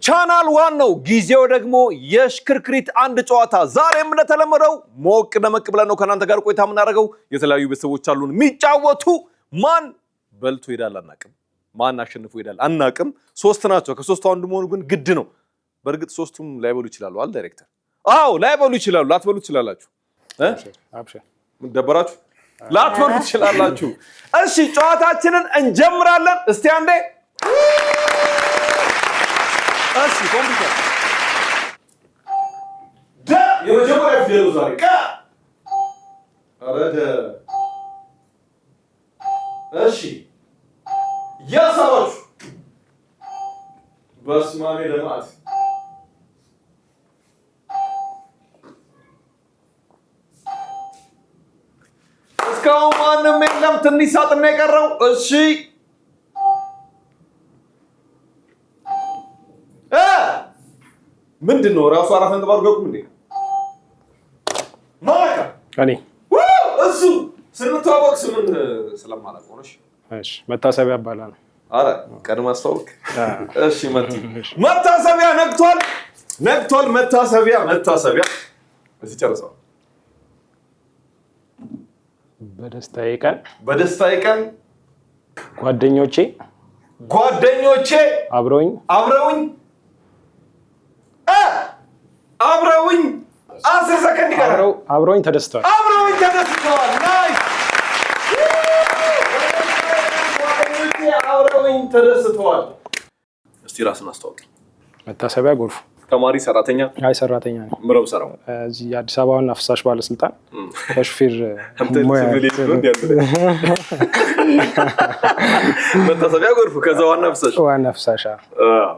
ቻናል 1 ነው። ጊዜው ደግሞ የሽክርክሪት አንድ ጨዋታ። ዛሬም እንደተለመደው ሞቅ ደመቅ ብለን ነው ከናንተ ጋር ቆይታ የምናደርገው። የተለያዩ ቤተሰቦች አሉን የሚጫወቱ። ማን በልቶ ይሄዳል አናቅም፣ ማን አሸንፎ ይሄዳል አናቅም። ሶስት ናቸው። ከሶስቱ አንዱ መሆኑ ግን ግድ ነው። በእርግጥ ሶስቱም ላይበሉ ይችላሉ አይደል ዳይሬክተር? አዎ ላይበሉ ይችላሉ፣ ላትበሉ ትችላላችሁ። አብሽር ምን ደበራችሁ? ላትበሉ ትችላላችሁ። እሺ ጨዋታችንን እንጀምራለን። እስቲ አንዴ እሺ ኮምፒውተር የመጀመሪያ ፊደሉ ዛሬ ቀ አረደ። እሺ ያሳባችሁ በስማሜ ለማት እስካሁን ማንም የለም። ትንሽ ሳጥን ነው የቀረው። እሺ ምንድነው ራሱ አራት ነጥብ አድርገው እንዴ? ማካ እኔ እሱ ስንተዋወቅ ስምን ስለማላውቅ ነው። እሺ መታሰቢያ ይባላል። አረ ቀድማ አስተዋወቅ። እሺ መታሰቢያ ነግቷል። መታሰቢያ እዚህ ጨርሰው። በደስታዬ ቀን ጓደኞቼ አብረውኝ 10 ሰከንድ ይቀራል። አብረውኝ ተደስተዋል። ናይስ። አብረውኝ ተደስተዋል። እስቲ ራስን አስተዋውቅ። መታሰቢያ ጎርፉ። ተማሪ ሰራተኛ? አይ ሰራተኛ ነኝ። ምረው ሰራው እዚህ አዲስ አበባ ዋና ፍሳሽ ባለስልጣን በሹፌር መታሰቢያ ጎርፉ። ከዛ ዋና ፍሳሽ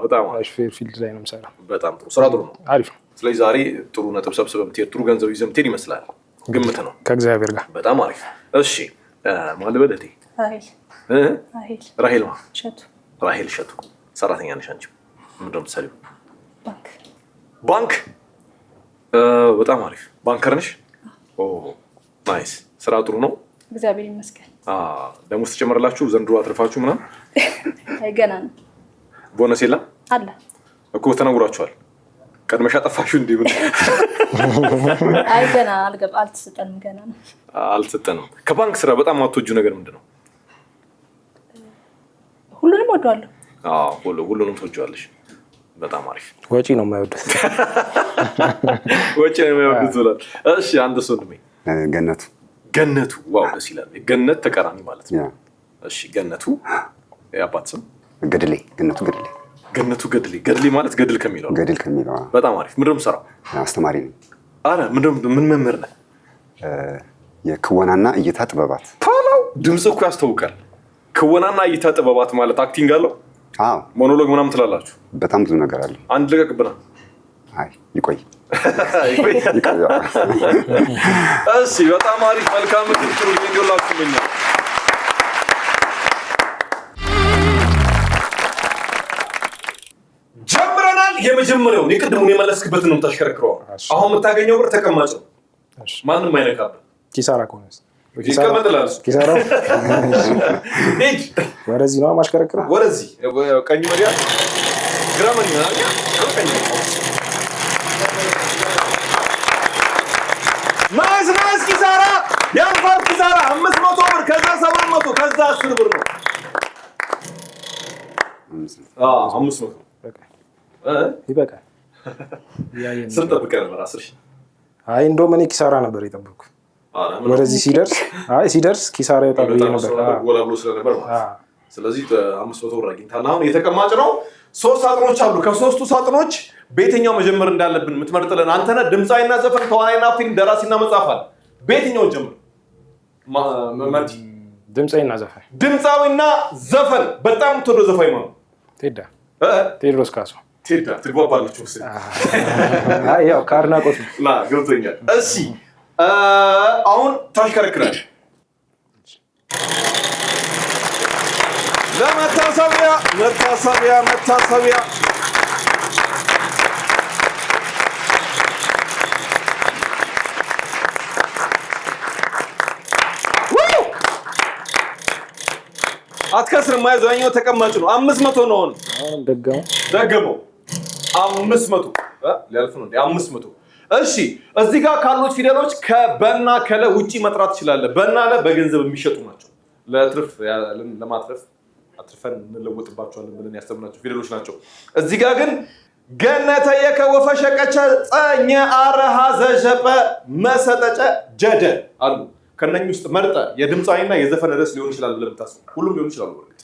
በጣም ሹፌር ፊልድ ላይ ነው የምሰራው። በጣም ጥሩ ስራ። ጥሩ ነው። አሪፍ ነው። ስለዚህ ዛሬ ጥሩ ነጥብ ሰብስበህ የምትሄድ ጥሩ ገንዘብ ይዘህ የምትሄድ ይመስላል። ግምት ነው ከእግዚአብሔር ጋር። በጣም አሪፍ። እሺ ማልበለቴ ራሄል እሸቱ ሰራተኛ ነሽ አንቺ? ምንድን ነው የምትሰሪው? ባንክ። በጣም አሪፍ። ባንከር ነሽ? ናይስ። ስራ ጥሩ ነው? እግዚአብሔር ይመስገን። ደሞዝ ተጨመረላችሁ ዘንድሮ አትርፋችሁ ምናምን? ገና ነው። ቦነስ የለም አለ እኮ ተነግሯችኋል። ቀድመሽ አጠፋሽው እንዴ? አይ ገና አልተሰጠንም። ገና ነው አልተሰጠንም። ከባንክ ስራ በጣም አትወጂው ነገር ምንድን ነው? ሁሉንም ወደዋለሁ። ሁሉንም ትወጂዋለሽ። በጣም አሪፍ። ወጪ ነው የማይወዱት። ብሏል። እሺ አንድ ሰው ነው ገነቱ። ዋው ደስ ይላል። ገነት ተቃራኒ ማለት ነው። እሺ ገነቱ የአባት ስም? ገነቱ ገድሌ ማለት ገድል ከሚለው በጣም አሪፍ። ምንድን ነው የምትሰራው? አስተማሪ ነኝ። አረ ምን መምህር ነህ? የክወናና እይታ ጥበባት። ድምጽ እኮ ያስታውቃል። ክወናና እይታ ጥበባት ማለት አክቲንግ አለው? አዎ። ሞኖሎግ ምናምን ትላላችሁ? በጣም ብዙ ነገር አለ። አንድ ልቀቅብና። አይ ይቆይ። እሺ በጣም አሪፍ። መልካም ምክክር እንዲላችሁ ነኝ። ጀምረናል። የመጀመሪያውን የቅድሙን የመለስክበትን ነው የምታሽከረክረው። አሁን የምታገኘው ብር ተቀማጭ ነው። ማንም አይነካብህ። ኪሳራ ከሆነ ይቀመጥላል። ኪሳራ ወደዚህ ነው ማሽከረክረው። ወደዚህ ቀኝ መሪያ ግራ መሪያ ቀኝ። ናይስ። ኪሳራ ያንፋር። ኪሳራ 500 ብር፣ ከዛ 700፣ ከዛ 10 ብር ነው። 500 ይበቃል። ስንት ጠብቀህ ነበር? 10 ሺህ። አይ እንደውም እኔ ኪሳራ ነበር የጠበቅኩት። ወደዚህ ሲደርስ ኪሳራ ይወጣል ብዬ ነበር። ስለዚህ 500 ብር አግኝተሃል። አሁን የተቀማጭ ነው። 3 ሳጥኖች አሉ። ከ3ቱ ሳጥኖች በየትኛው መጀመር እንዳለብን የምትመርጥልን አንተ ነህ። ድምፃዊና ዘፈን፣ ተዋናይና ፊልም፣ ደራሲና መጽሐፍ አለ። በየትኛው ጀምር? ድምፃዊና ዘፈን። በጣም የምትወደው ዘፋኝ ማለት? ቴዎድሮስ ካሱ። ትግባባላችሁ? ያው ከአድናቆት ገብቶኛል። እሺ አሁን ታሽከረክራለህ። ለመታሰቢያ አትከስርም። አይዞህ ያኛው ተቀማጭ ነው። 500 ነው። ደገመው 500 ሊያልፍ ነው እንዴ? 500 እሺ። እዚህ ጋር ካሉት ፊደሎች ከበና ከለ ውጪ መጥራት ትችላለህ። በና ለ በገንዘብ የሚሸጡ ናቸው። ለትርፍ ለማትረፍ አትርፈን እንለወጥባቸዋለን ብለን ያሰብናቸው ፊደሎች ናቸው። እዚህ ጋር ግን ገነተየከ ወፈሸቀቸ ጸኘ አረሃ ዘሸጠ መሰጠጨ ጀደ አሉ። ከነኚህ ውስጥ መርጠ የድምፃዊና የዘፈን ርዕስ ሊሆን ይችላል ብለህ የምታስበው ሁሉም ሊሆን ይችላል። ወርግጥ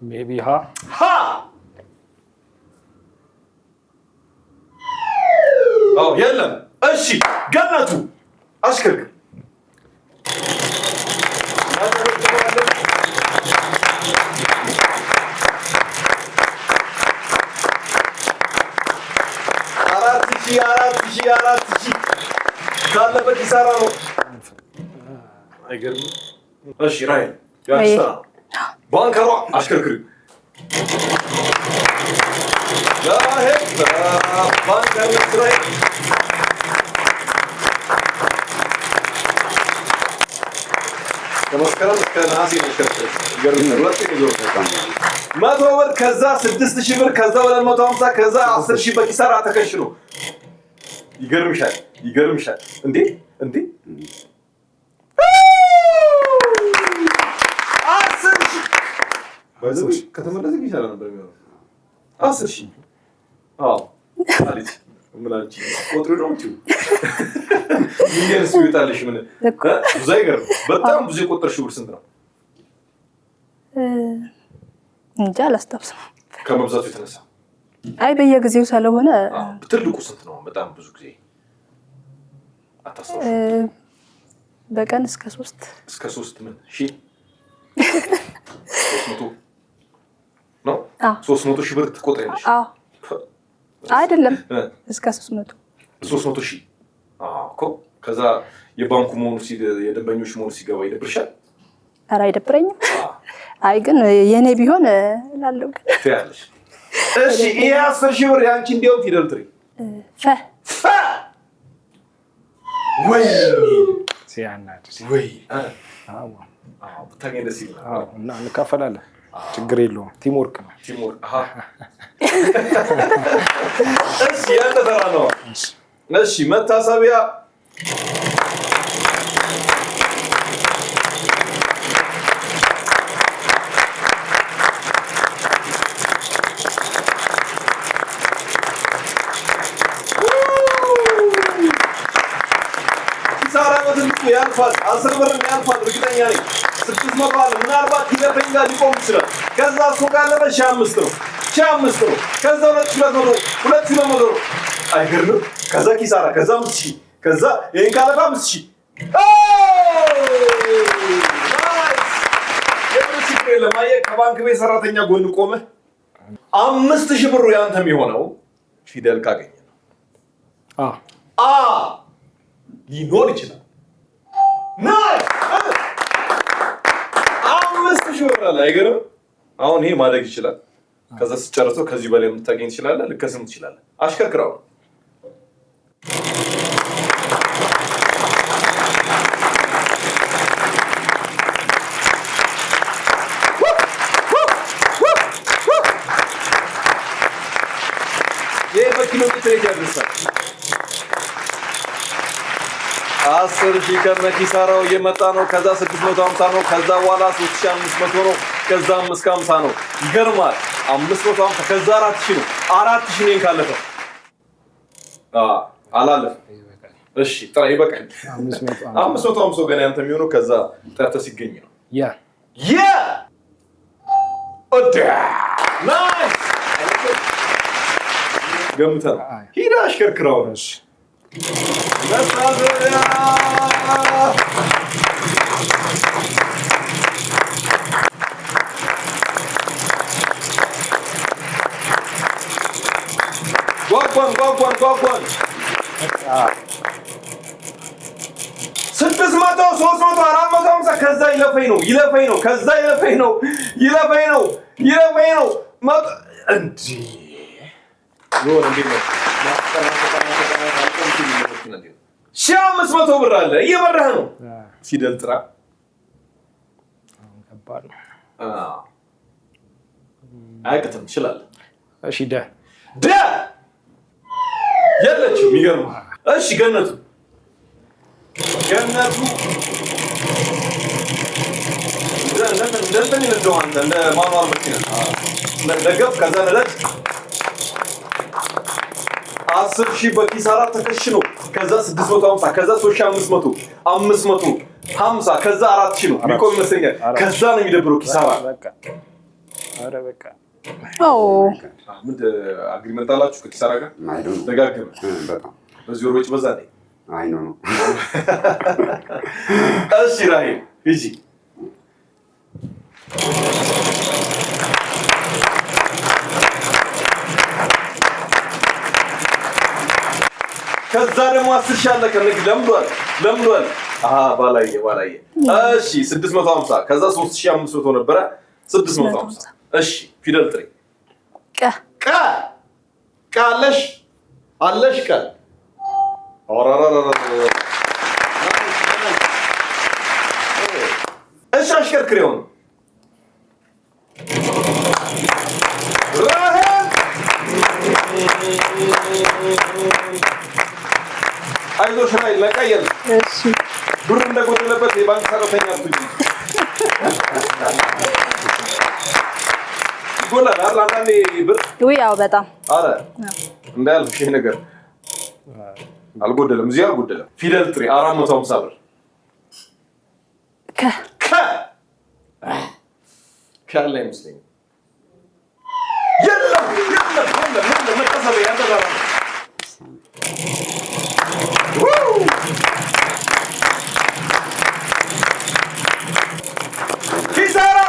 ሜቢ ሃ አው የለም። እሺ ገነቱ አሽከርክር አራት ሺህ ካለበት ኪሳራ ነው። አይገርም? እሺ ራይ ያንሳ ባንከሯ አሽከርክሪ ያሄ ባንከር ራይ ከመስከረም እስከ ነሐሴ አሽከርክሪ ይገርም ነው። መቶ ብር ከዛ 6000 ብር ከዛ 250 ከዛ 10000 በኪሳራ ተከሽኖ ይገርምሻል። እንዴ ባይዘው ከተመለሰ ይሻላል ነበር የሚሆነው 10000 አዎ አለች ምናልች ቁጥሩ ነው እንዴ ሚሊዮን ይወጣልሽ ምን ብዙ አይገርም። በጣም ብዙ የቆጠርሽው ብር ስንት ነው? እንጃ አላስታውስም። ከመብዛቱ የተነሳ አይ በየጊዜው ስለሆነ ትልቁ ስንት ነው? በጣም ብዙ ጊዜ አታስታውስ። በቀን እስከ 3 ምን ሺ 300 ነው? 300 ሺህ ብር ትቆጥሪያለሽ? አዎ አይደለም እስከ 300 ሺህ እኮ ከዛ የባንኩ መሆኑ የደንበኞች መሆኑ ሲገባ ይደብርሻል? ኧረ አይደብረኝም። አይ ግን የኔ ቢሆን እላለሁ ግን ትያለሽ። እሺ ይሄ 10,000 ብር ያንቺ እንዲያውም ፊደል ጥሪ ፈ ወይ ሲያናድ ወይ አዎ ብታገኝ ደስ ይላል። አዎ እና እንካፈላለን። ችግር የለውም። ቲምወርክ ነው። እሺ ያንተ ተራ ነው። እሺ መታሰቢያ ያልፋል 10 ብር ያልፋል። እርግጠኛ ነኝ 600 አለ። ምናልባት ይለፈኝ ጋር ሊቆም ይችላል። ከዛ እሱ ጋር ለበሽ 5 ነው 5 ነው። ከዛ 200 አይገርም? ከዛ ኪሳራ ከዛ 5000 ከዛ ይሄን ካለፈ 5000 ለማየ ከባንክ ቤት ሰራተኛ ጎን ቆመ 5000 ብሩ ያንተ የሚሆነው ፊደል ካገኘ ነው። ሊኖር ይችላል። ናይስ 5000 ብር አለ። አይገርም? አሁን ይሄ ማደግ ይችላል። ከዛ ስጨርሰው ከዚህ በላይ የምታገኝ ትችላለህ። ልከስም ትችላለህ። አሽከርክራው ይሄ በኪሎ ሜትር ያደርሳል። 10,000 ከነ ኪሳራው እየመጣ ነው። ከዛ 650 ነው። ከዛ በኋላ 3500 ነው። ከዛ 550 ነው። ይገርማል። 550 ከዛ 4000 ነው። 4000 ነው ካለፈ አላለፈ። እሺ ጥራ ይበቃል። 550 ገና ያንተ የሚሆነው ከዛ ጠርተ ሲገኝ ነው። ኦዳ ናይስ ገምተህ ሂድ አሽከርክራው ነው። ጓጓን 600 300 450 ከዛ ይለፈኝ ነው። ከዛ ይለፈኝ ነው እንዴ ኖር እንዴ ነው 1500 ብር አለ። እየበረህ ነው። ፊደል ጥራ። ከባድ ነው። አይቀጥም ትችላለህ። እሺ ደ የለችም። የሚገርም እሺ ገነቱ እንደንትን ይነደው አንተ እንደ ማኑዋል መኪና ነገብ ከዛ ነዳጅ 10,000 በኪሳራ ተከሽኖ ከዛ 650 ከዛ 3500 550 ከዛ 4,000 ነው የሚቆም ይመስለኛል። ከዛ ነው የሚደብረው ኪሳራ። ኧረ በቃ ምን አግሪመንት አላችሁ ከኪሳራ ጋር? ደጋግመ በዚህ ወር ወጪ በዛ ላይ አይ ነው። እሺ ራሂል ሂጂ። ከዛ ደግሞ 10,000 አለ ከነግ ለምዷል። ባላየ እሺ 650 ከዛ 3,500 ነበረ 650 እሺ ፊደል ጥሪ ቀ አለሽ ቀ እሺ አሽከርክሬው ነው አይዞሽ ራሂል ለቀየል እሺ ብር እንደጎደለበት የባንክ ሰራተኛ አትሁኝ። ጎላል አንዳንዴ ብር ያው በጣም አረ እንዳያልፍሽ ይሄ ነገር አልጎደለም። እዚህ አልጎደለም። ፊደል ጥሪ 450 ብር ካለ አይመስለኝም። የለም መቀሰቢያ ያደራራ ኪሳራ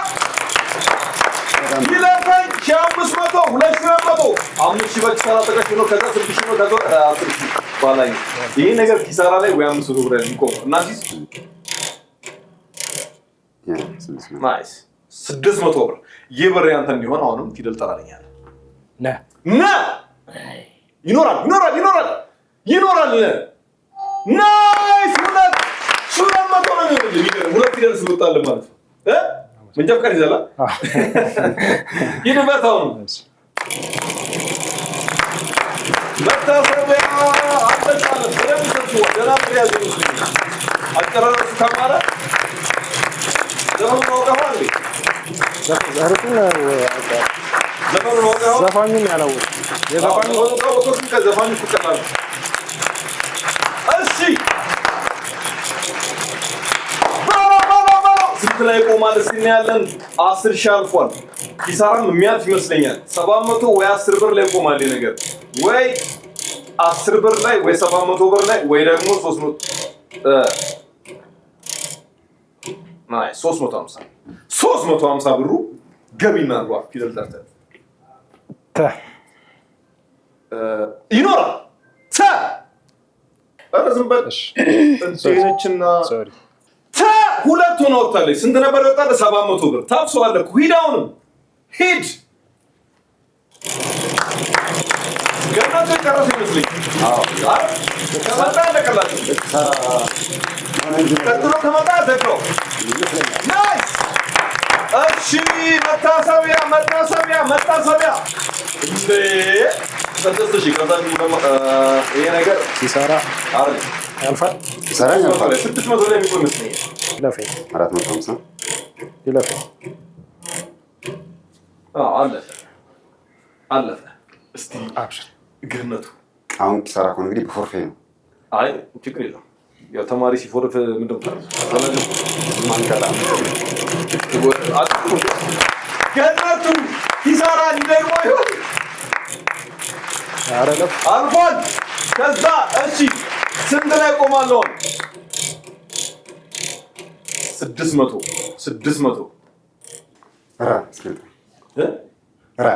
ይለፈኝ 500 200 5,000 በኪሳራ ተቀሽኖ ከዛ 6,000 ነው ከዛ 10,000 ባላይ ይሄ ነገር ኪሳራ ላይ ወይ 500 ብር የሚቆም እናንቺስ ናይስ 600 ብር ይብር ያንተ እንዲሆን አሁንም ፊደል ጠራልኛል ነ ይኖራል ናይስ ሁለት መቶ ነው የሚገርም ሁለት ፊደል ስወጣል ማለት ነው መንጃ ፈቃድ ይዘላ ይነበታው መታሰቢያ አጠቃለ በደም ተሰጥቷል ገና ያዘ ነው አቀራረሱ ተማረ ዘፋኙን ያለው ዘፋኙ ይቀላል። እሺ ስንት ላይ ቆማል? እስኪ ያለን 10,000 አልፏል። ኪሳራም የሚያልፍ ይመስለኛል። 700 ወይ 10 ብር ላይ ቆማል ነገር ወይ 10 ብር ላይ ወይ 700 ብር ላይ ወይ ደግሞ 350 ብሩ ገቢና ነው ፊደል ጠርተን ይኖራል ዝም በል እንዴነችና ሁለት ሆነ ወጣለች። ስንት ነበር ወጣለ? 700 ብር ታፍሷል እኮ ሂድ፣ አሁንም ሂድ። ገናቶ ቀረፈ ይመስልኝ። ከመጣ ለቀላችሁ ቀጥሎ ከመጣ ዘግሮ ናይስ። እሺ መታሰቢያ እንዴ ሰደስ ሺ ከዛም ይሄ ነገር ሲሰራ ያልፋል። ሲሰራ ያልፋል። 600 ላይ የሚቆም ይመስለኛል። ለፈኝ 450 ይለፈኝ። አለፈ። እስቲ አብሽር ገነቱ አሁን ኪሳራ ከሆነ እንግዲህ በፎርፌ ነው። አይ ችግር የለም። ያው ተማሪ ሲፎርፍ ምንድን ነው ማንቀላ ገነቱ ኪሳራ እንደሞ ይሁን አረለፍ አልፏል። ከዛ እሺ ስንት ላይ ቆማለሁ? 600 ራ ስልጣ ራ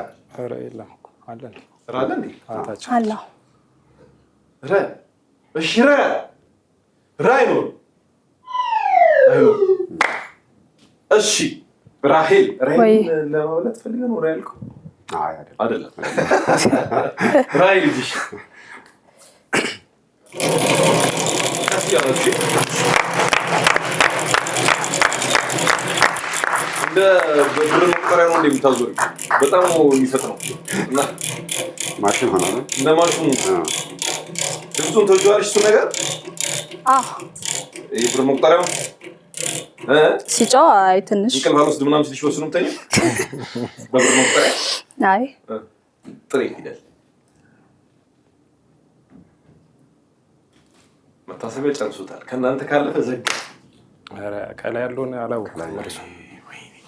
ራ የለም እኮ አለን ራለ እንዴ አታች አላህ ራ እሺ ራይ ነው እሺ ራሂል ለማለት ፈልገህ ነው ራሂል? አይ አይደለም ራሂል ልጅ ያለች እንደ ብር መቁጠሪያ ነው እንደምታዞሪ በጣም ነው የሚፈጥነው እና ማሽን ሆነ እንደ ማሽኑ ድምፁን ተወጂዋለሽ? እሱ ነገር ይህ ብር መቁጠሪያው ሲጮህ አይ ትንሽ እንቅልፍ አልወስድ ምናምን ሲልሽ ወስኑ ምተኛ በብር መቁጠሪያ አይ ጥሬ ፊደል መታሰቢያ ጨርሶታል። ከእናንተ ካለፈ ዘግ ከላይ ያለውን አላወቅኩም።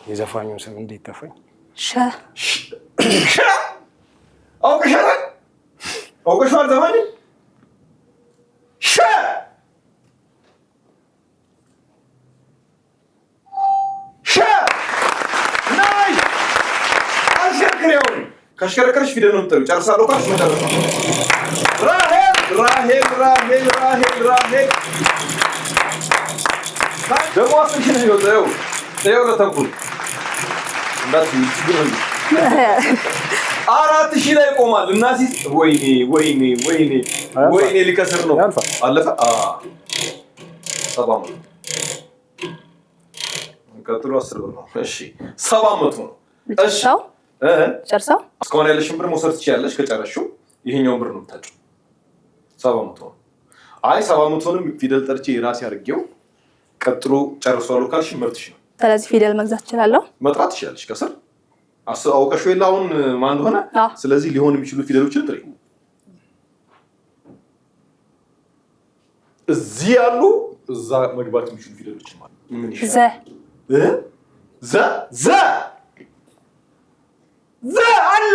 የዘፋኙን ስም እንዴት ጠፋኝ? አውቀሻል ዘፋኝ ካሽከረከረሽ ፊደል ነው የምትጠሪው። ጨርሳለሁ ካልሽ መጨረሻ ራሄል ደግሞ አስር ሺህ ነው የሚወጣው። ይኸው ለተንኩል እንዳትዪ ችግር ነው። 4000 ላይ ይቆማል እና ወይኔ ሊከስር ነው። አለፈ 700 ቀጥሎ 10 ብር ነው። እሺ 700 ነው። እሺ ጨርሰው እስካሁን ያለሽን ብር መውሰድ ትችያለሽ። ከጨረሽው ይሄኛውን ብር ነው የምታጭው። 700 ነው። አይ 700ንም ፊደል ጠርቼ ራሴ አድርጌው ቀጥሎ ጨርሷል ካልሽ መርትሽ ነው። ስለዚህ ፊደል መግዛት እችላለሁ። መጥራት ትችያለሽ። ከስር አውቀሽው የለ አሁን ማን እንደሆነ። ስለዚህ ሊሆን የሚችሉ ፊደሎችን ጥሪ። እዚህ ያሉ እዛ መግባት የሚችሉ ፊደሎችን ማለት ምን ይሻላል? ዘ አለ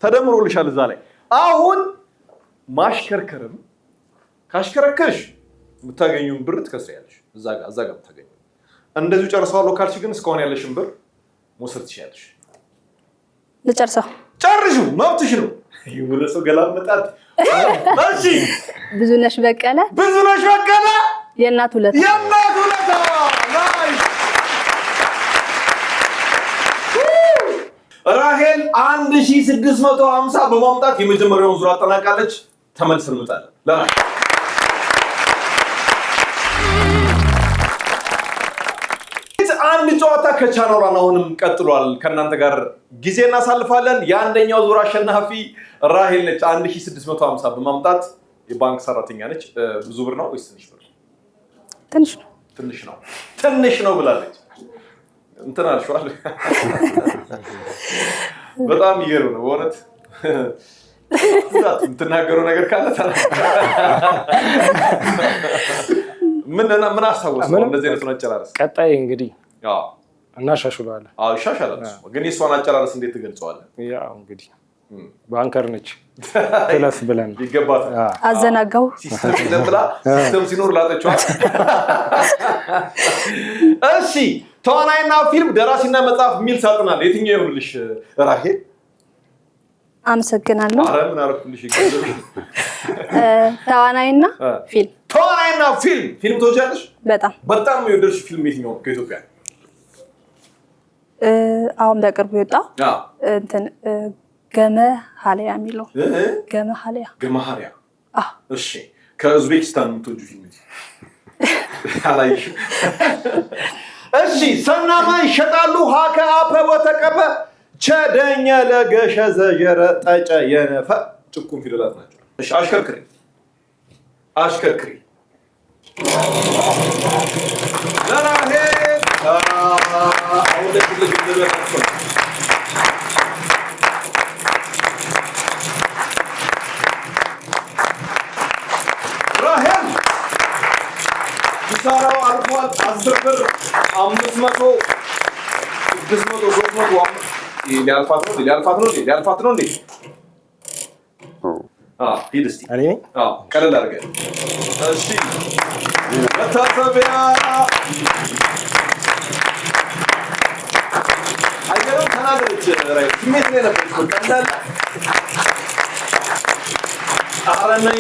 ተደምሮልሻል እዛ ላይ። አሁን ማሽከርከርም ካሽከረከርሽ የምታገኙን ብር ትከስሪያለሽ። እዛ ጋር የምታገኙ እንደዚሁ ጨርሰዋለሁ ካልሽ ግን እስካሁን ያለሽን ብር መውሰድ ትችያለሽ። ልጨርሰው። ጨርሽው፣ መብትሽ ነው። ይሁን ሰው ገላመጣት። እሺ ብዙነሽ በቀለ የእናት ሁለታ ራሄል 1650 በማምጣት የመጀመሪያውን ዙር አጠናቃለች። ተመልሰን እንመጣለን። አንድ ጨዋታ ከቻናሏን አሁንም ቀጥሏል። ከእናንተ ጋር ጊዜ እናሳልፋለን። የአንደኛው ዙር አሸናፊ ራሄል ነች። 1650 በማምጣት የባንክ ሰራተኛ ነች። ብዙ ብር ነው ወይስ ትንሽ ብር? ትንሽ ነው ብላለች። እንትን አልሽዋል። በጣም ይገርም ነው በእውነት። የምትናገረው ነገር ካለ ምን አስታወስከው? እንደዚህ አይነቱን አጨራረስ ቀጣይ እንግዲህ እናሻሽለዋለን። ይሻሻላል። ግን የእሷን አጨራረስ እንዴት ትገልጸዋለህ? ያው እንግዲህ ባንከር ነች ትለፍ ብለን ይገባታል። አዘናጋው ሲስተም ሲኖር ላጠችዋል። እሺ ተዋናይና ፊልም ደራሲና መጽሐፍ የሚል ሳጥናል። የትኛው ይሆንልሽ ራሄል? አመሰግናለሁ። ኧረ ምን አደረኩልሽ? ተዋናይና ፊልም ትወጃለሽ? በጣም የወደድሽ ፊልም የትኛው ከኢትዮጵያ? አሁን በቅርቡ የወጣ እንትን ገመሃሊያ የሚለው ገመሃሊያ። እሺ ከኡዝቤኪስታን የምትወጂው ፊልም አላየሽም? እሺ ሰናማ ይሸጣሉ ሀከ አፐ ወተቀበ ቸደኘ ለገሸ ዘጀረ ጠጨ የነፈ ጭቁም ፊደላት ናቸው። እሺ አሽከርክሪ ለራሄ አሁን ለክልል እንደበታቸው ራሄል ኪሳራው አልፏል። 10 ብር 500 600 300 ሊያልፋት ነው እንዴ? ሂድ እስኪ ቀለል አድርገህ። እሺ መታሰቢያ አይገርም። ተናገረች። ስሜት ላይ ነበረች። እንዳለ ኧረ ነይ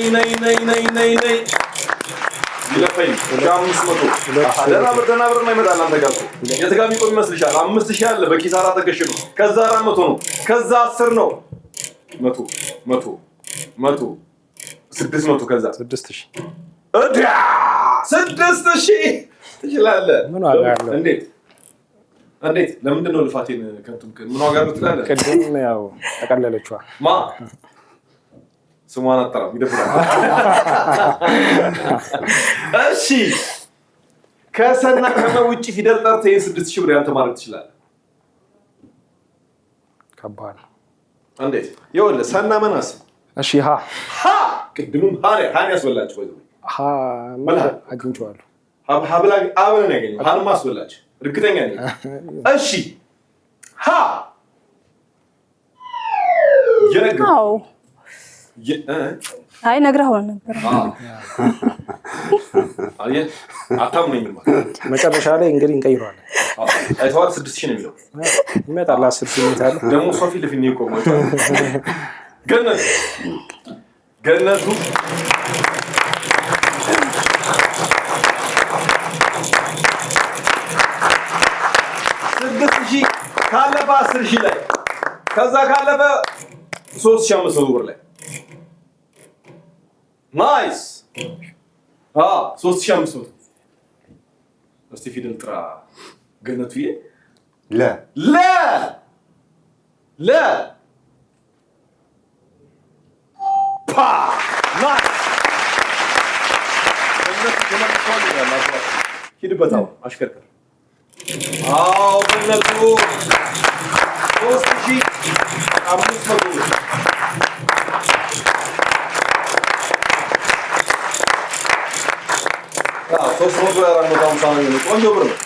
ይለፈኝ 500 ደህና ብር ነው ይመጣል። አንተ ጋር የት ጋር የሚቆም ይመስልሻል? 5000 አለ በኪሳራ ተገሽኖ፣ ከዛ 400 ነው፣ ከዛ 10 ነው፣ 100 600 ከዛ 6000 6000 ትችላለህ። ምን ዋጋ አለው? እንዴት ለምንድን ነው ልፋቴን ከንቱም ምን ዋጋ አለው ትላለህ? ቅድም ያው ተቀለለችዋ ማ ስሟን አጠራም ይደብራል። እሺ ከሰና ከመ ውጪ ፊደል ጠርተህ የ6000 ብር ያንተ ማድረግ ትችላለህ። ከባድ እንዴት? ይኸውልህ ሰና መናስ እሺ ሀ ቅድምም ሀን ያስበላችሁ ወይ አግኝቼዋለሁ። ሀብላ አብረን ያገኘው ሀን ማስበላችሁ እርግጠኛ ነኝ። እሺ ሀ አዎ አይ ነግረኸው ነበር። አየህ አታምነኝም። መጨረሻ ላይ እንግዲህ እንቀይረዋለን። አይተዋል 6000 ነው የሚለው ይመጣል 10,000 ይመጣል። ደግሞ ሶፊ ለፊት ነው የቆመው። ገነቱ ካለፈ 10,000 ላይ ከዛ ካለፈ 3,500 ብር ላይ ናይስ። 3,500 እስቲ ፊደል ጥራ ገነቱዬ። ለ ፓ ናይስ። ሂድበት አሽከርከር። ገነቱ 3,500 ብር ሶስት መቶ 450 ነው። ቆንጆ ብር ነው።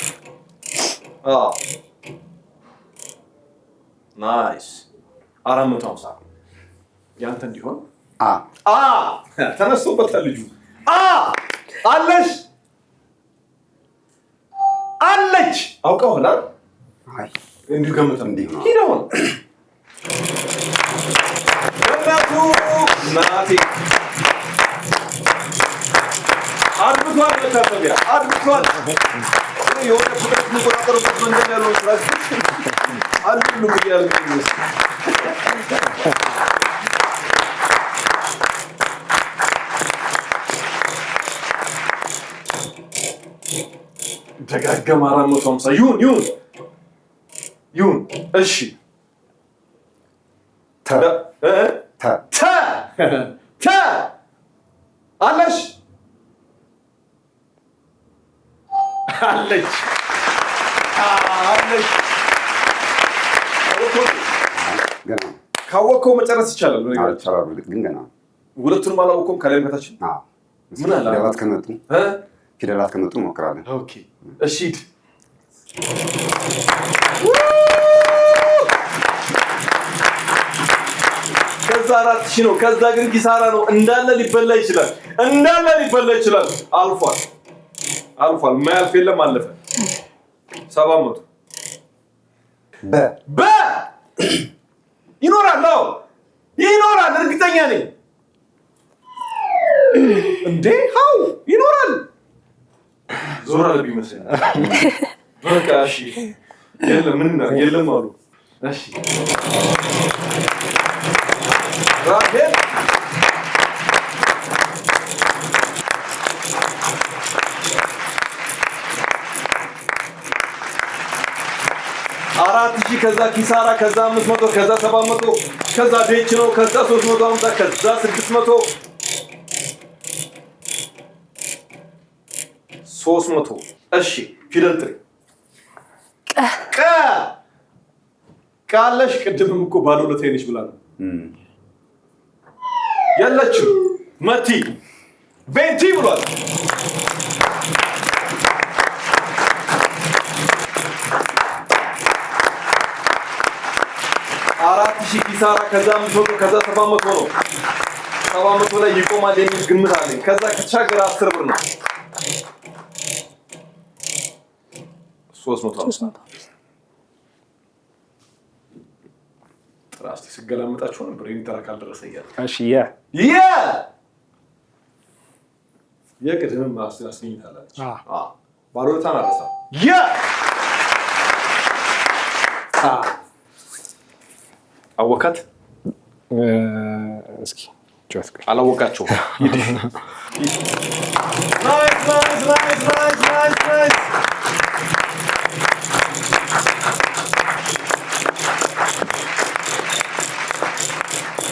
ናይስ 450 ያንተ እንዲሆን ተነስቶበታል ልጁ። አለች አውቀዋል አይደል? እንዲሁ ገምተህ እንዲህ ነው ሂደውን ገናቱ ናቲ አድብቷል። መታሰቢያ አድብቷል። የሆነ ፍቅረት የሚቆጣጠሩበት መንገድ ያለው ስላችሁ አንዱም እያለ ደጋገም 450 ይሁን። እሺ ተ አለሽ ካወቅከው መጨረስ ይቻላል። ግን ገና ሁለቱንም አላወቅኩም። ከላይም ከታች ምን አለ ፊደላት ከመጡ እንሞክራለን። ኦኬ እሺ ከዛ 4,000 ነው። ከዛ ግን ኪሳራ ነው። እንዳለ ሊበላ ይችላል። አልፏል። ማያልፍ የለም አለፈ። 700 በ ይኖራል። እርግጠኛ ነኝ። እንዴ ሃው ይኖራል። ዞር አለ ቢመስል በቃ እሺ። የለም አሉ። እሺ ራሄል 4,000 ከዛ ኪሳራ ከዛ 500 ከዛ 700 ከዛ ቤንች ነው ከዛ 350 ከዛ 600 300 እሺ ፊደል ጥሪ ቃለሽ ቅድምም እኮ ባለ ሁለት አይነሽ ብላ ነው ያለችው መቲ ቤንቲ ብሏል። አራት ሺህ ኪሳራ ከዛ 500 ከዛ 700 ነው። 700 ላይ ይቆማል የሚል ግምት አለኝ። ከዛ ከተሻገረ 10 ብር ነው 350 ጥራስቲ ስገላመጣችሁ ነበር ኢንተራክ አልደረሰኛል። እሺ የቅድም አስገኝታለች። ባሮታን አረሳ አወካት እስኪ ጆስክ አላወቃቸውም። ናይስ ናይስ ናይስ ናይስ ናይስ ናይስ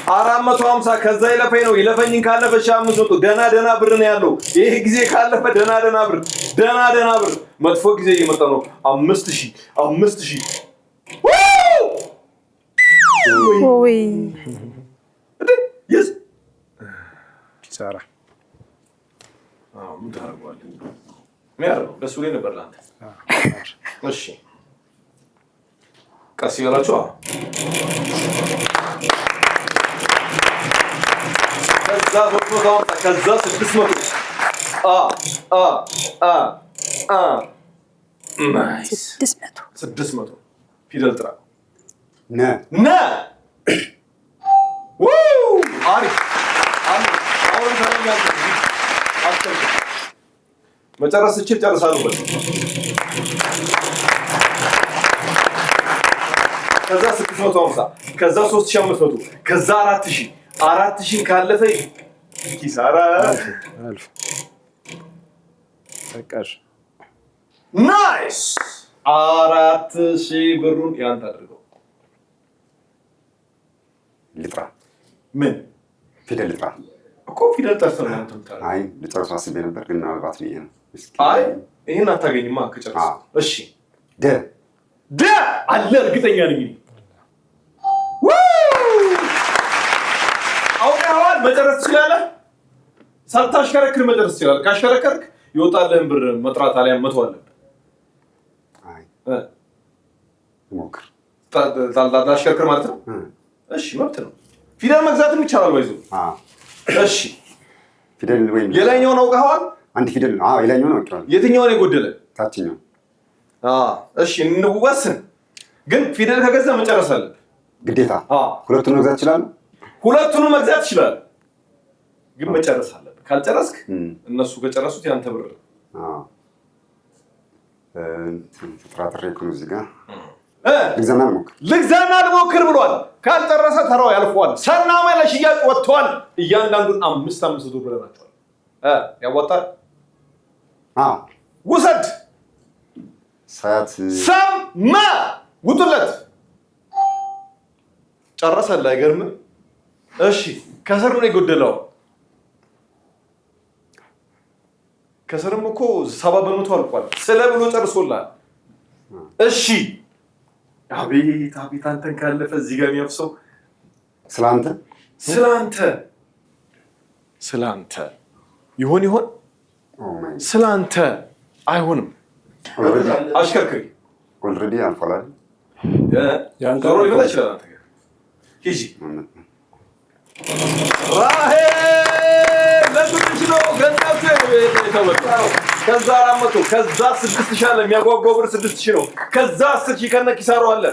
450 ከዛ ይለፈኝ ነው። ይለፈኝን ካለፈ 500 ደና ብር ነው ያለው። ይሄ ጊዜ ካለፈ ደና ብር መጥፎ ጊዜ እየመጣ ነው። 5000 ወይ yes ኪሳራ ምን ታደርገዋለህ? የሚያደርገው ደስ ብሎኝ ነበር ለአንተ። እሺ ቀስ ይበላችሁ። ከዛ 600 ናይስ 600 ፊደል ጥራ ነ አሪፍ መጨረስ ስችል ጨርሳለሁ። ከዛ 650 ከዛ 3500 ከዛ 4000 ካለፈ ኪሳራ አልፍ ተቀር ናይስ 4000 ብሩን ያንተ አድርገው። ልጥራ ምን ፊደል ልጥራ እኮ ፊደል ጠርተህ ነው እንትን አይ ልጨርሱ አስቤ ነበር ግን ምናልባት ብዬ ነው። አይ ይሄን አታገኝማ ከጨረስክ። እሺ ደ አለ እርግጠኛ ነኝ። አውቀዋል መጨረስ ትችላለህ። ሳታሽከረክር መጨረስ ትችላለህ። ካሽከረከርክ ይወጣልህን ብር መጥራት አለያም መተው አለብህ። አይ ሞክር ታሽከረክር ማለት ነው። እሺ መብት ነው። ፊደል መግዛትም ይቻላል ባይዞ። እሺ ፊደል ወይም የላይኛውን አውቀዋል። አንድ ፊደል ነው። አዎ የላይኛውን አውቀዋል። የትኛውን የጎደለ? ታችኛው። እሺ እንወስን። ግን ፊደል ከገዛ መጨረስ አለብህ ግዴታ። ሁለቱንም መግዛት ይችላል። ሁለቱንም መግዛት ይችላል፣ ግን መጨረስ አለብህ። ካልጨረስክ እነሱ ከጨረሱት ያንተ ብር። ተጠራጥሬ እኮ ነው እዚህ ጋር ልግዛና ልሞክር ብሏል። ካልጨረሰ ተራው ያልፈዋል። ሰናማ ለሽያጭ ወጥቷል። እያንዳንዱን 500 ብር ናቸዋል። ያዋጣል። ውሰድ። ሰማ ውጡለት። ጨረሰልህ። አይገርምም? እሺ ከስር ነው የጎደለው። ከስርም እኮ 70% አልቋል። ስለ ብሎ ጨርሶላል። እሺ አቤት አንተን ካለፈ እዚህ ጋር የሚያፍሰው ስላንተ ይሆን ስላንተ አይሆንም። አሽከርክሪ ኦልሬዲ አልፏል አይደል? ዞሮ ሊመጣ ይችላል። አንተ ጋር ሂጂ ራሄል ለትንሽ ነው ገንዘብ የተወጣው። ከዛ 400 ከዛ 6000 አለ። የሚያጓጓው ብር 6000 ነው። ከዛ 10000 ከነ ኪሳራው አለ።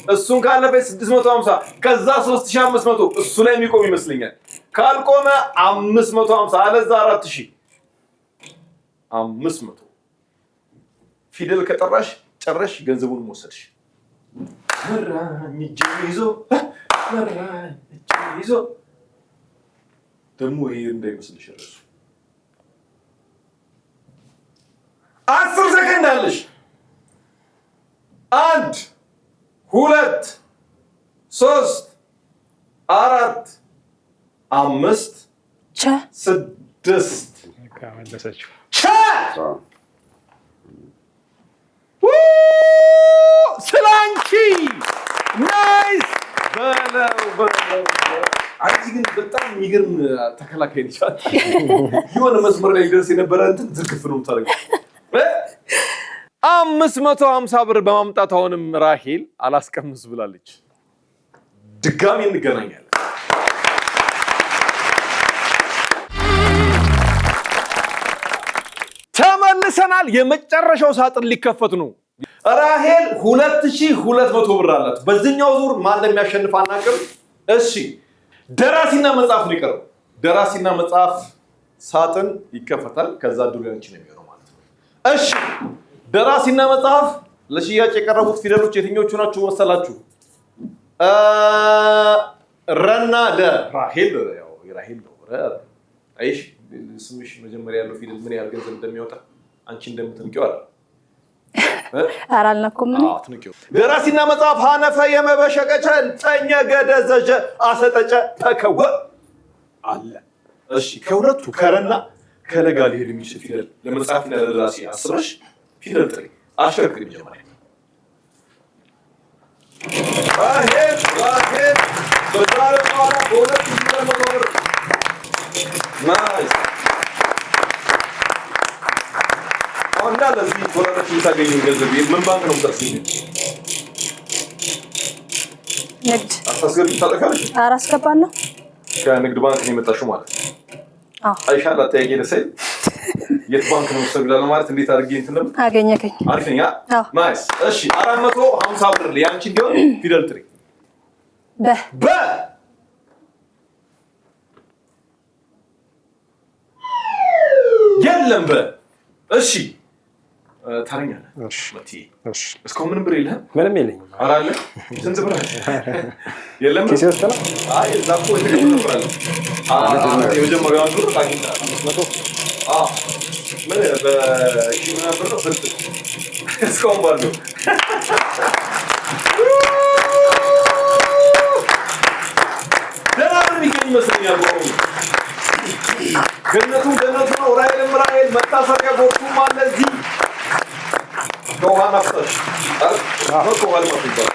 እሱን ካለፈ 650 ከዛ 3500 እሱ ላይ የሚቆም ይመስለኛል። ካልቆመ 550 አለዛ 4000 500 ፊደል ከጠራሽ ጨረሽ ገንዘቡን ወሰድሽ። መራኝ እጄ ይዞ ደግሞ ይሄ እንዳይመስልሽ እረሱ 10 ሰከንድ አለሽ። 1 2 3 4 5 6 መለሰችው። ስላንቺ ናይስ በለው። አንቺ ግን በጣም የሚገርም ተከላካይ ነች። የሆነ መስመር ላይ ይደርስ የነበረ እንትን ዝርግፍ ነው የምታደርገው። 550 ብር በማምጣት አሁንም ራሄል አላስቀምስ ብላለች። ድጋሚ እንገናኛለን። ተመልሰናል። የመጨረሻው ሳጥን ሊከፈት ነው። ራሄል 2200 ብር አላት። በዚህኛው ዙር ማን እንደሚያሸንፍ አናውቅም። እሺ ደራሲና መጽሐፍ ነው የቀረው። ደራሲና መጽሐፍ ሳጥን ይከፈታል። ከዛ ድሩ ያንቺ ነው የሚሆነው ማለት ነው። እሺ ደራሲና መጽሐፍ ለሽያጭ የቀረቡት ፊደሎች የትኞቹ ናቸው መሰላችሁ? ረና ለ ራሄል ያው ራሄል ነው። አይሽ ስምሽ መጀመሪያ ያለው ፊደል ምን ያህል ገንዘብ እንደሚያወጣ አንቺ እንደምትንቂው አለ ኧረ አልነኩም እኔ አትንቂው ደራሲና መጽሐፍ ሀነፈ የመበሸቀቸ ጠኘ ገደዘጀ አሰጠጨ ተከወ አለ እሺ ከሁለቱ ከረና ከለጋ ሊሄድ የሚችል ፊደል ለመጽሐፍና ለደራሲ አስበሽ ፊደል ጥሪ አሽከርክሪ መጀመሪያ ዋሄድ በዛሬ በኋላ በሁለት ፊደል መኖር ናይስ አሁን ለዚህ ወረቀት የምታገኘው ገንዘብ ምን ባንክ ነው የምታስገኘው? ንግድ አታስገቢ ታጠቃለሽ? ኧረ አስገባለሁ። ከንግድ ባንክ ነው የመጣሽው ማለት ነው? አዎ። አይሻል አታየቂ ደሰይ የት ባንክ ነው የምትሰግዳለህ ማለት እንዴት አድርጌ እንትን ለምን አገኘከኝ? አሪፍ ነኝ። ናይስ እሺ 450 ብር ያንቺ እንዲሆን ፊደል ጥሪ በ የለም በ እሺ ታረኛለህ መቲ እሺ እስካሁን ምንም ብር የለህም? ምንም የለኝም። ኧረ አለ ስንት ብር አለ? የለም ኪሴ ውስጥ ነው። አይ እዛ እኮ የተቀመጠ ብር አለ። የመጀመሪያውን ብር ታግኝተሃል 500 ምን በሺህ ምናምን ብር ነው ስንት እስካሁን ባለው ደህና ብር የሚገኝ ይመስለኛል። በአሁኑ ገነቱ ነው። ራሔል መታሰቢያ ቦርቱም አለ እዚህ ከውሃ ናፍሰሽ ከውሃ ልማት ይባላል።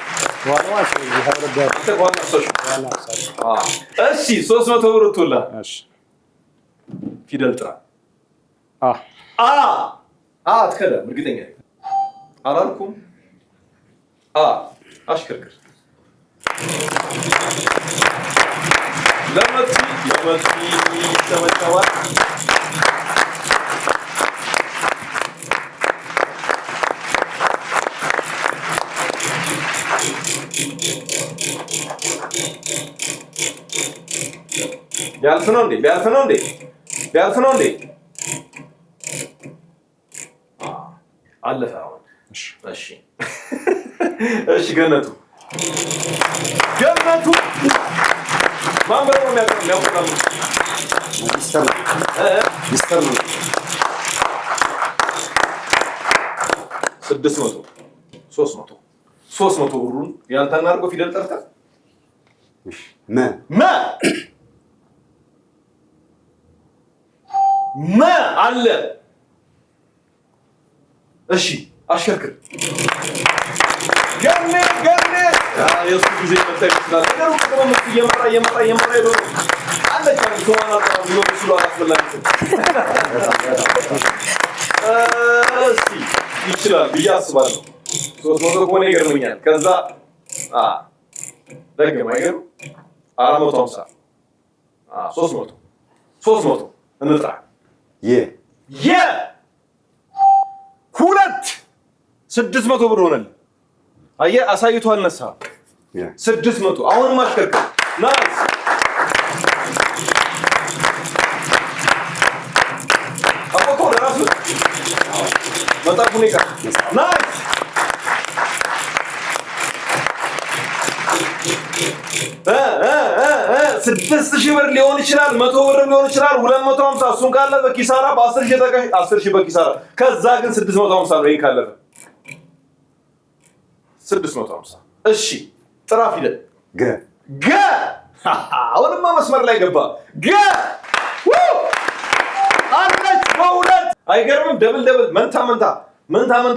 እሺ 300 ብር ወጥቶልሃል። ፊደል ጥራ። አትከዳም እርግጠኛ አላልኩም። አሽከርክር ለመቲ ተመጫዋል። ሊያልፍ ነው እንዴ? አለፈ አሁን። እሺ ገነቱ ማን ብለው ነው የሚያውቀው? ሚስተር ነው 600 300 ብሩን ያንተና አድርጎ ፊደል ጠርተህ መ አለ። እሺ አሽከርክር ገኔ የሱ ጊዜ መጣ ይችላል። ነገሩ ደግሞ እየመራ ሄዶ አለች ማለት ሶማና ብሎ ሲሉ አላስበላኝ እስቲ ይችላል ብዬ አስባለሁ። 300 ከሆነ ይገርመኛል። ከዛ ደግም አይገርም 450 300 እንጥራ ሁለት 600 ብር ሆነልህ። አየህ አሳይቶ አልነሳ 600 አሁንም አሽከርክር ናይስ አቆቶ ለራሱ መጣፉ ነው ይቀር ናይስ 6000 ብር ሊሆን ይችላል 100 ብር ሊሆን ይችላል 250 እሱን ካለ በኪሳራ በ10 ሺህ ተቀሽ 10 ሺህ በኪሳራ ከዛ ግን 650 ነው። ይሄን ካለፈ 650 እሺ ጥራ ፊደል ገ አሁንማ መስመር ላይ ገባ ገ አንተች በሁለት አይገርምም? ደብል መንታ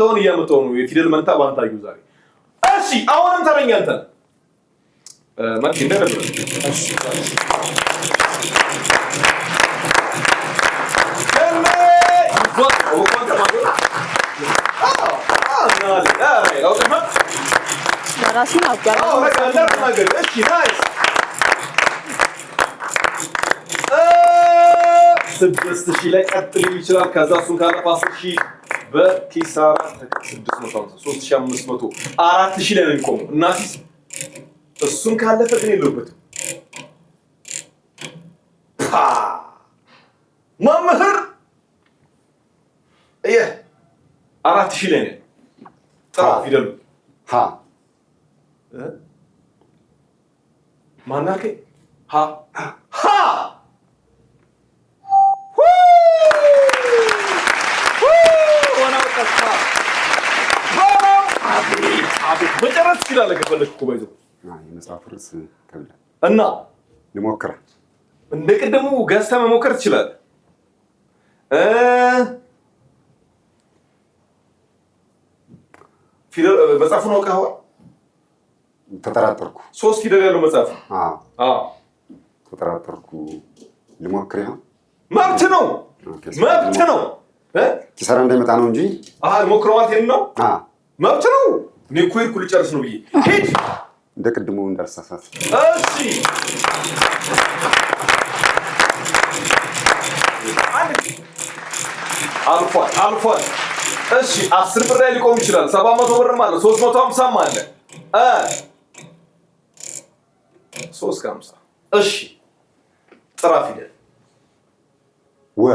ሆነ እያመጣሁ ነው የፊደል መንታ ባንታዩ ዛሬ። እሺ አሁንም ተረኛ አንተ ማን እንደነበር እሺ ራሴን አውቃለሁ። እሺ ናይስ 6000 ላይ ቀጥል ይችላል። ከዛ እሱን ካለፈ 10000 በኪሳራ 650 3500 4000 ላይ ነው የሚቆመው። እናቲስ እሱን ካለፈ ግን የለውበትም። መምህር 4000 ላይ ነው። ጥራ ፊደሉ ማናልከኝ ትችላለህ ከፈለክ እኮ ባይዘው የመጽሐፍ ርዕስ ከብዳል እና ልሞክር እንደ ቅድሙ ገዝተህ መሞከር ትችላለህ። ፊደል መጽሐፉን አውቀኸዋል? ተጠራጠርኩ። 3 ፊደል ያለው መጽሐፍ። ተጠራጠርኩ። ልሞክር ይሆን? መብት ነው መብት ነው። ኪሳራ እንዳይመጣ ነው እንጂ ልሞክረው ማለት ነው። መብት ነው። እኔ እኮ ሄድኩ ልጨርስ ነው ብዬ ሂድ። እንደ ቅድሙ እንዳልሳሳት። እሺ አልፏል። እሺ 10 ብር ላይ ሊቆም ይችላል። 700 ብርም አለ 350ም አለ 350 እሺ ጥራ ፊደል ወ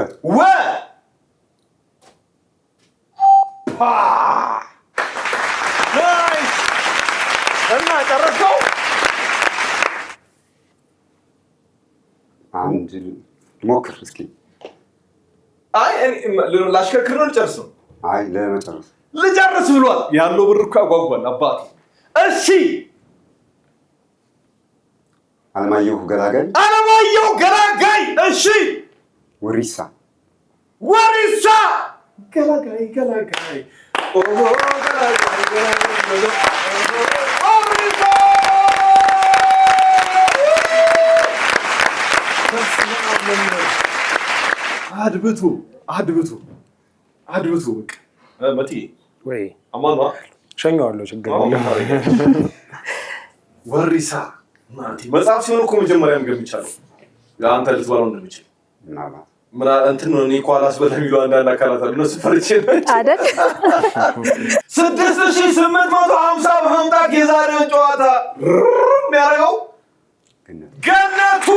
ናይስ እና ጨረስከው? አንድ ልሞክር እስኪ። አይ ላሽከርክር ነው ልጨርስ ነው? አይ ለመጨረስ ልጨርስ ብሏል። ያለው ብር እኮ ያጓጓል አባቴ። እሺ አለማየሁ ገላጋይ። እሺ ወሪሳ ገላጋይ ኦሆ ገላጋይ አድብቱ በቃ መቲ ወይ አማኗ ሸኛዋለሁ። ችግር የለም። ወሪሳ መጽሐፍ ሲሆን እኮ መጀመሪያ ገምቻለሁ አንተ ልትባለው እንደምችል ምን እንትን ነው። እኔ እኮ አላስበላ የሚለው አንዳንድ አካላት አሉ። እነሱ ፈርቼ አይደል 6850 በመምጣት የዛሬውን ጨዋታ የሚያደርገው ገነቱ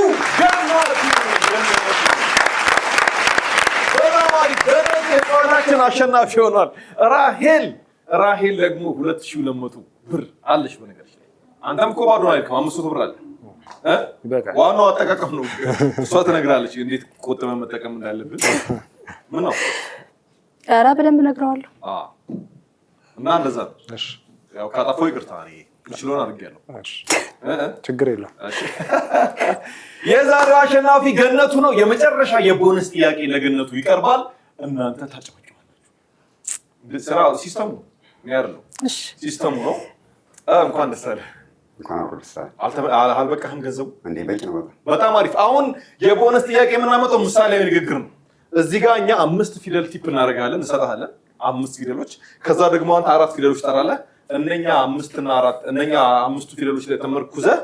የጨዋታችን አሸናፊ ሆኗል። ራሄል ደግሞ 2200 ብር አለሽ። በነገርሽ ላይ አንተም እኮ ባዶ አይደለም 500 ብር አለ። ዋናው አጠቃቀም ነው። እሷ ትነግራለች እንዴት ቆጥበን መጠቀም እንዳለብን። ምን ነው ኧረ በደንብ እነግረዋለሁ። እና እንደዛ ነው። ያው ካጠፋው ይቅርታ ስለሆነ አድርጌያለሁ። ችግር የለም። የዛሬው አሸናፊ ገነቱ ነው። የመጨረሻ የቦነስ ጥያቄ ለገነቱ ይቀርባል። እናንተ ታጨበጭባላችሁ። ስራ ሲስተሙ ነው ያለው። ሲስተሙ ነው። እንኳን ደስ አለህ። አልበቃህም ገንዘቡ? በጣም አሪፍ። አሁን የቦነስ ጥያቄ የምናመጣው ምሳሌያዊ ንግግር ነው። እዚህ ጋር እኛ 5 ፊደል ቲፕ እናደርጋለን፣ እንሰጥሃለን 5 ፊደሎች። ከዛ ደግሞ አንተ 4 ፊደሎች ትጠራለህ። እነኛ 5 እና 4 እነኛ 5ቱ ፊደሎች ላይ ተመርኩዘህ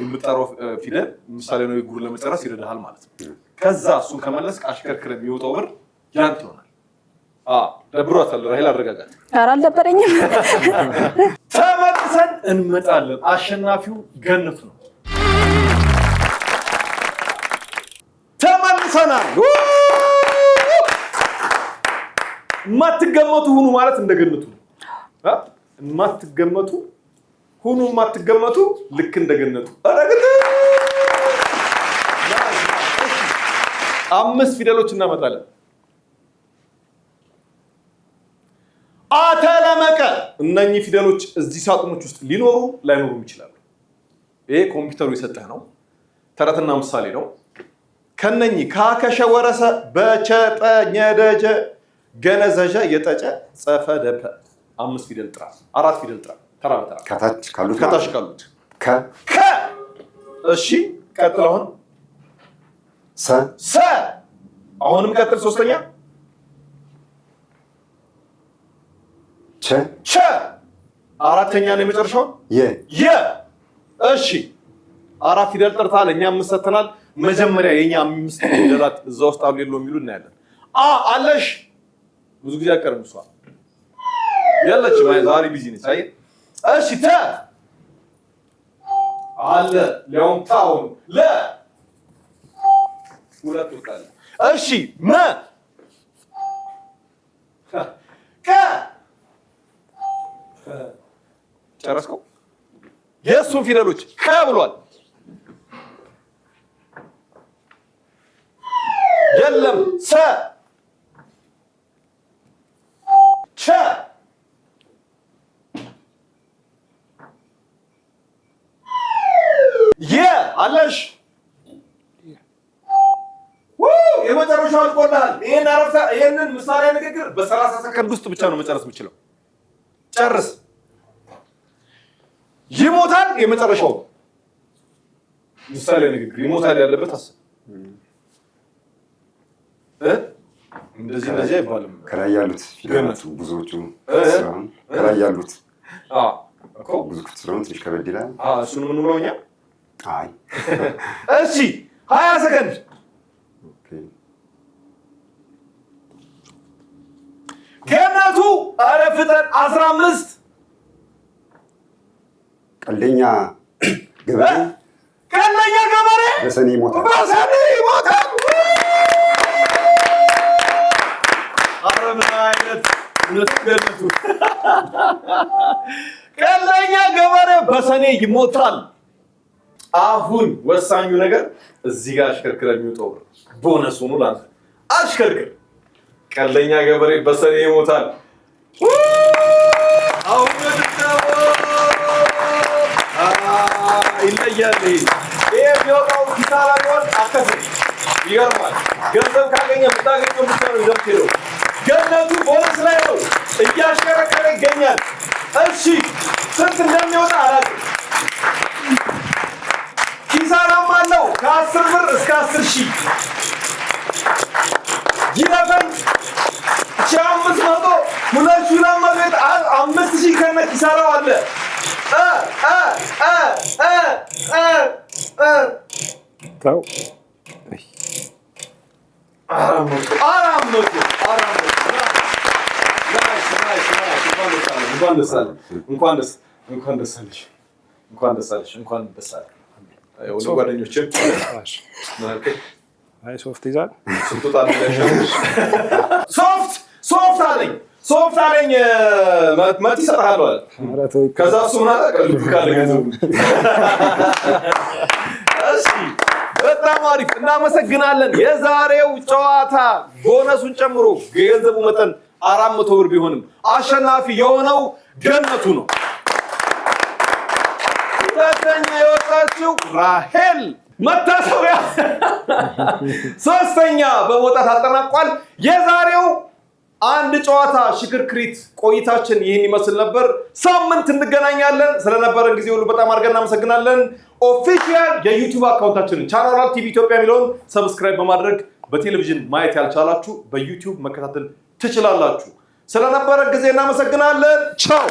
የምጠራው ፊደል ምሳሌያዊ ንግግሩን ለመጨረስ ይረዳሃል ማለት ነው። ከዛ እሱን ከመለስክ አሽከርክረህ የሚወጣው ብር ያንተ ይሆናል። ደብሯታል ራሄል፣ አረጋጋት። ኧረ አልደበረኝም። ተመልሰን እንመጣለን። አሸናፊው ገነቱ ነው። ተመልሰናል። የማትገመቱ ሁኑ ማለት እንደገነቱ ነው። የማትገመቱ ሁኑ፣ የማትገመቱ ልክ እንደገነቱ። አረጋጋት። 5 ፊደሎች እናመጣለን። አተለመቀ። እነኚህ ፊደሎች እዚህ ሳጥኖች ውስጥ ሊኖሩ ላይኖሩም ይችላሉ። ይሄ ኮምፒውተሩ የሰጠህ ነው። ተረትና ምሳሌ ነው። ከነኚህ ካከሸ ወረሰ በቸጠ ኘደጀ ገነዘጀ የጠጨ ጸፈ ደፐ 5 ፊደል ጥራ፣ 4 ፊደል ጥራ። ተራ በተራ ከታች ካሉት ከ እሺ፣ ቀጥል። አሁን ሰ አሁንም ቀጥል። ሶስተኛ ቸ አራተኛ ነው የመጨረሻው የ እሺ፣ 4 ፊደል ጠርተሃል። እኛ 5 ሰጥተናል። መጀመሪያ የኛ 5 ፊደላት እዛ ውስጥ አሉ የለው የሚሉ እናያለን። አለሽ ብዙ ጊዜ አቀርም እሷ ያለች ዛሬ ቢዚ ነች። አይ እሺ፣ ተ አለ ሊያውም ታው ለ ሁለት ወጣለ። እሺ፣ መ ከ ጨረስከው? የእሱን ፊደሎች ከ ብሏል። የለም ሰ ቸ አለሽ የመጨረሻው አልቆልሃል። ይሄንን ምሳሌ ንግግር በ30 ሰከንድ ውስጥ ብቻ ነው መጨረስ የምችለው። ጨርስ። ይሞታል። የመጨረሻው ምሳሌ ንግግር ይሞታል ያለበት አስብ። እንደዚህ አይባልም። ከላይ ያሉት ፊደላቱ ብዙዎቹ ስለሆኑ ከላይ ያሉት እኮ ብዙ ክፍት ስለሆኑ ትንሽ ከበድ ይላል። እሱን የምንውለው እኛ። አይ እሺ 20 ሰከንድ ገነቱ። ኧረ ፍጠን። 15 ቀልደኛ ገበሬ በሰኔ ይሞታል። ኧረ ምን አይነት ገነቱ! ቀልደኛ ገበሬ በሰኔ ይሞታል። አሁን ወሳኙ ነገር እዚህ ጋር አሽከርክረ የሚወጣው ቦነስ ሆኖ ላንተ አሽከርክር። ቀልደኛ ገበሬ በሰኔ ይሞታል። አሁን ይለያል። ይሄ ቢወጣው ኪሳራ ቢሆን አከፍል። ይገርማል። ገንዘብ ካገኘ የምታገኘው ብቻ ነው የምትሄደው። ገነቱ ቦነስ ላይ ነው፣ እያሽከረከረ ይገኛል። እሺ ስንት እንደሚወጣ አላውቅም። ኪሳራም አለው ከ10 ብር እስከ 10,000 ይለፈን። 500 2,200 5,000 ከነ ኪሳራው አለ። ተው ሶፍት ይዛል። ሶፍት አለኝ መት ይሰጥሃል አለ። ከዛ እሱ ምን አለ ልብ ካለ ገንዘቡ። እሺ በጣም አሪፍ እናመሰግናለን። የዛሬው ጨዋታ ቦነሱን ጨምሮ የገንዘቡ መጠን 400 ብር ቢሆንም አሸናፊ የሆነው ገነቱ ነው። ሁለተኛ የወጣችው ራሄል መታሰቢያ ሶስተኛ በመውጣት አጠናቋል። የዛሬው አንድ ጨዋታ ሽክርክሪት ቆይታችን ይህን ይመስል ነበር። ሳምንት እንገናኛለን። ስለነበረን ጊዜ ሁሉ በጣም አድርገን እናመሰግናለን። ኦፊሻል የዩቲዩብ አካውንታችንን ቻናል ቲቪ ኢትዮጵያ የሚለውን ሰብስክራይብ በማድረግ በቴሌቪዥን ማየት ያልቻላችሁ በዩቲዩብ መከታተል ትችላላችሁ። ስለነበረን ጊዜ እናመሰግናለን። ቻው